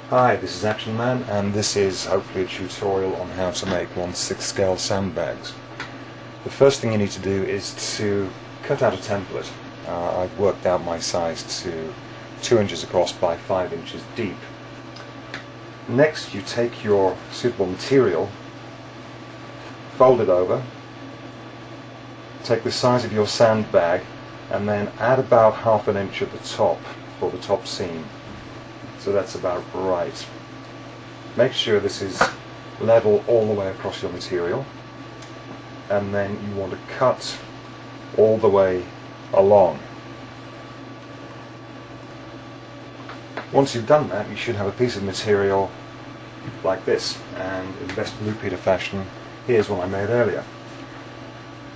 Hi, this is Action Man, and this is hopefully a tutorial on how to make 1/6 scale sandbags. The first thing you need to do is to cut out a template. I've worked out my size to 2 inches across by 5 inches deep. Next, you take your suitable material, fold it over, take the size of your sandbag, and then add about ½ inch at the top for the top seam. So that's about right. Make sure this is level all the way across your material, and then you want to cut all the way along. Once you've done that, you should have a piece of material like this, and in best Blue Peter fashion, here's one I made earlier.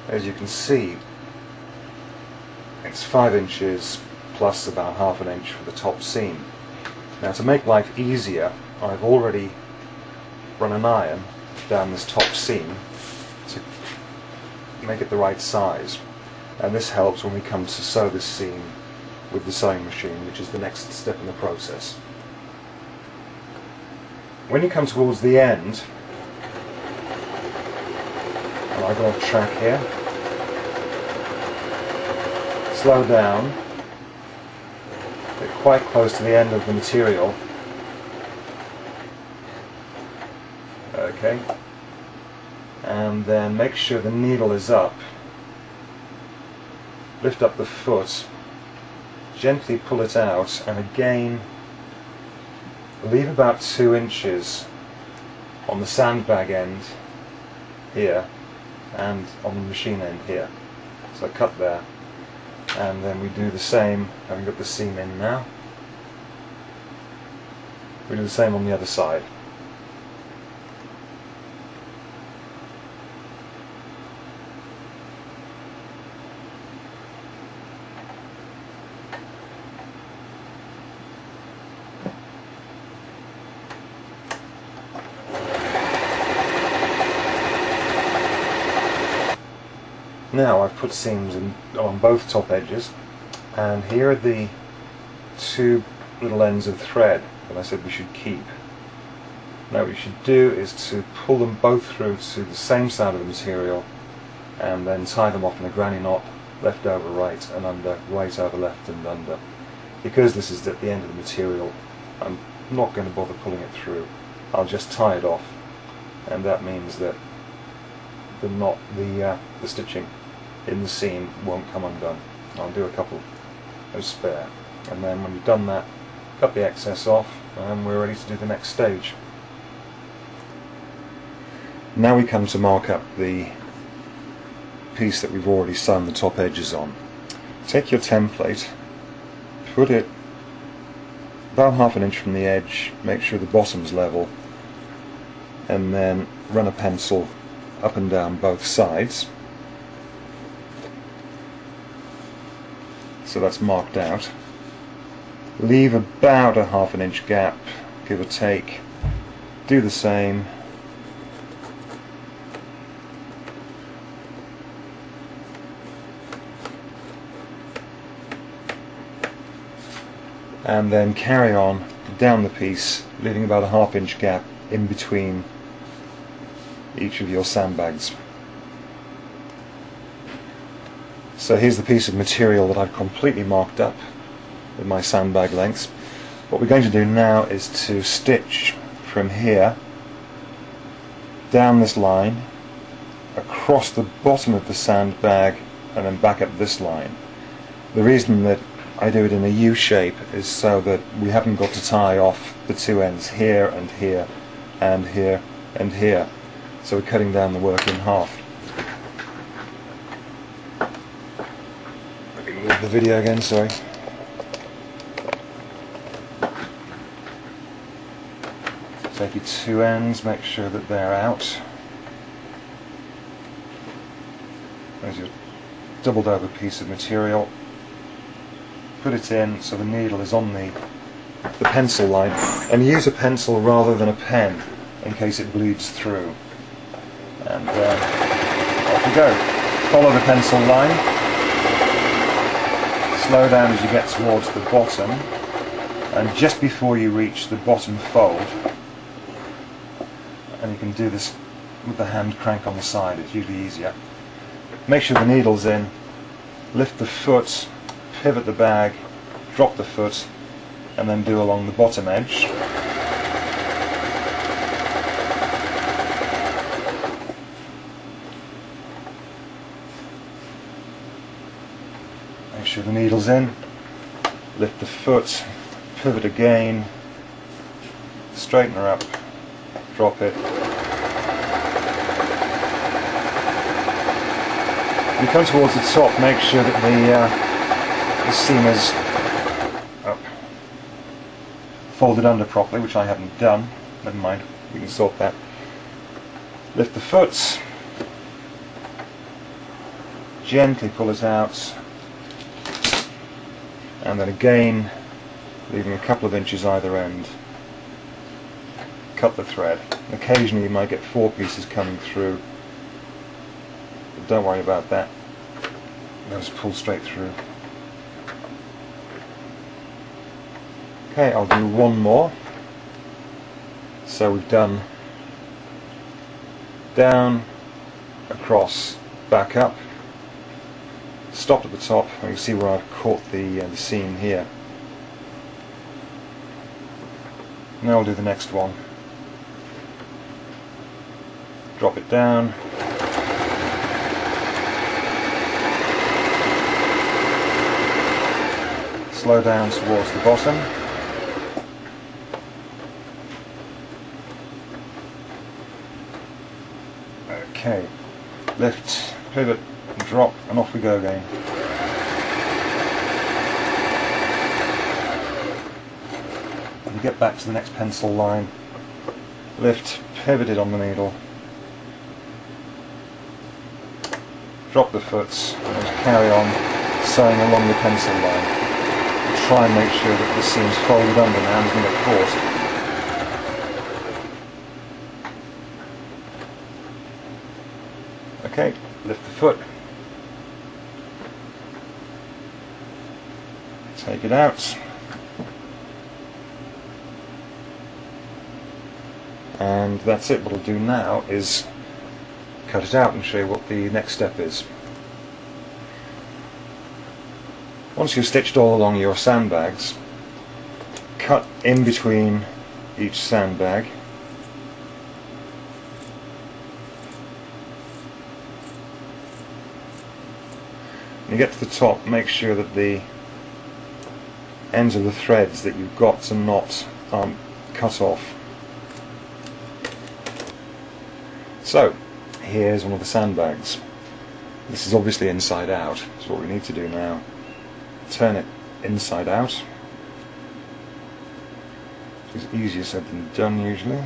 As you can see, it's 5 inches plus about ½ inch for the top seam. Now, to make life easier, I've already run an iron down this top seam to make it the right size, and this helps when we come to sew this seam with the sewing machine, which is the next step in the process. When you come towards the end, and I go off track here, slow down, get quite close to the end of the material. Okay, and then make sure the needle is up. Lift up the foot, gently pull it out, and again leave about 2 inches on the sandbag end here and on the machine end here. So cut there, and then we do the same, having got the seam in now, we do the same on the other side. Now I've put seams on both top edges, and here are the 2 little ends of thread that I said we should keep. Now what you should do is to pull them both through to the same side of the material, and then tie them off in a granny knot, left over right and under, right over left and under. Because this is at the end of the material, I'm not going to bother pulling it through. I'll just tie it off, and that means that the knot, the stitching in the seam won't come undone. I'll do a couple as spare, and then when you've done that, cut the excess off, and we're ready to do the next stage. Now we come to mark up the piece that we've already sewn the top edges on. Take your template, put it about ½ inch from the edge, make sure the bottom's level, and then run a pencil up and down both sides. So that's marked out. Leave about a ½ inch gap, give or take. Do the same. And then carry on down the piece, leaving about a ½ inch gap in between each of your sandbags. So here's the piece of material that I've completely marked up with my sandbag lengths. What we're going to do now is to stitch from here down this line, across the bottom of the sandbag, and then back up this line. The reason that I do it in a U shape is so that we haven't got to tie off the 2 ends here and here and here and here. So we're cutting down the work in half. Let me move the video again, sorry. Take your 2 ends, make sure that they're out. There's your doubled over piece of material. Put it in so the needle is on the pencil line, and use a pencil rather than a pen in case it bleeds through. And off you go. Follow the pencil line, slow down as you get towards the bottom, and just before you reach the bottom fold, and you can do this with the hand crank on the side, it's usually easier, make sure the needle's in, lift the foot, pivot the bag, drop the foot, and then do along the bottom edge. Make sure the needle's in, lift the foot, pivot again, straighten her up, drop it. When you come towards the top, make sure that the seam is up, folded under properly, which I haven't done. Never mind, we can sort that. Lift the foot, gently pull it out, and then again, leaving a couple of inches either end, cut the thread. Occasionally you might get 4 pieces coming through, but don't worry about that. Those pull straight through. Okay, I'll do one more. So we've done down, across, back up, stopped at the top, and you can see where I've caught the seam here. Now I'll do the next one. Drop it down. Slow down towards the bottom. Okay, lift, pivot, drop, and off we go again. And you get back to the next pencil line, lift, pivot it on the needle, drop the foots, and just carry on sewing along the pencil line. Try and make sure that the seam's folded under now and doesn't get caught. Okay, lift the foot, take it out, and that's it. What I'll do now is cut it out and show you what the next step is. Once you've stitched all along your sandbags, cut in between each sandbag. When you get to the top, make sure that the ends of the threads that you've got to knot aren't cut off. So, here's one of the sandbags. This is obviously inside out, so what we need to do now, turn it inside out. It's easier said than done usually.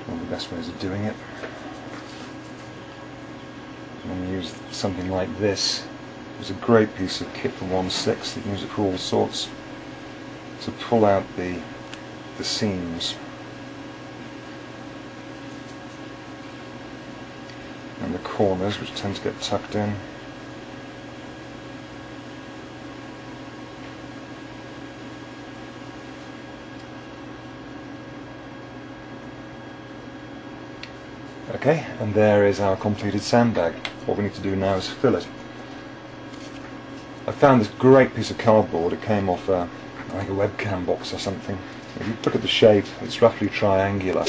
One of the best ways of doing it. When you use something like this, it's a great piece of kit for 1/6. You can use it for all sorts, to pull out the seams and the corners, which tend to get tucked in. Okay, and there is our completed sandbag. What we need to do now is fill it. I found this great piece of cardboard. It came off I think a webcam box or something. If you look at the shape, it's roughly triangular.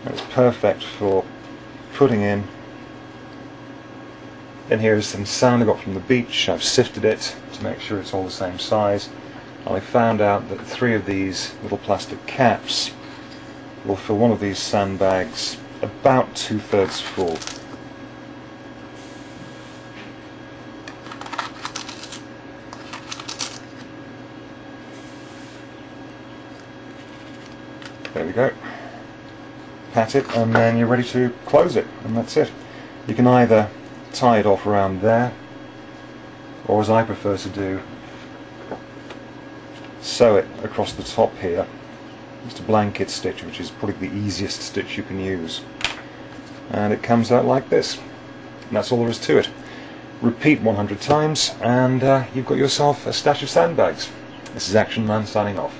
And it's perfect for putting in. Then here's some sand I got from the beach. I've sifted it to make sure it's all the same size. And I found out that 3 of these little plastic caps will fill one of these sandbags about 2/3 full. There we go. Pat it, and then you're ready to close it, and that's it. You can either tie it off around there, or as I prefer to do, sew it across the top here. Just a blanket stitch, which is probably the easiest stitch you can use, and it comes out like this, and that's all there is to it. Repeat 100 times and you've got yourself a stash of sandbags. This is Action Man signing off.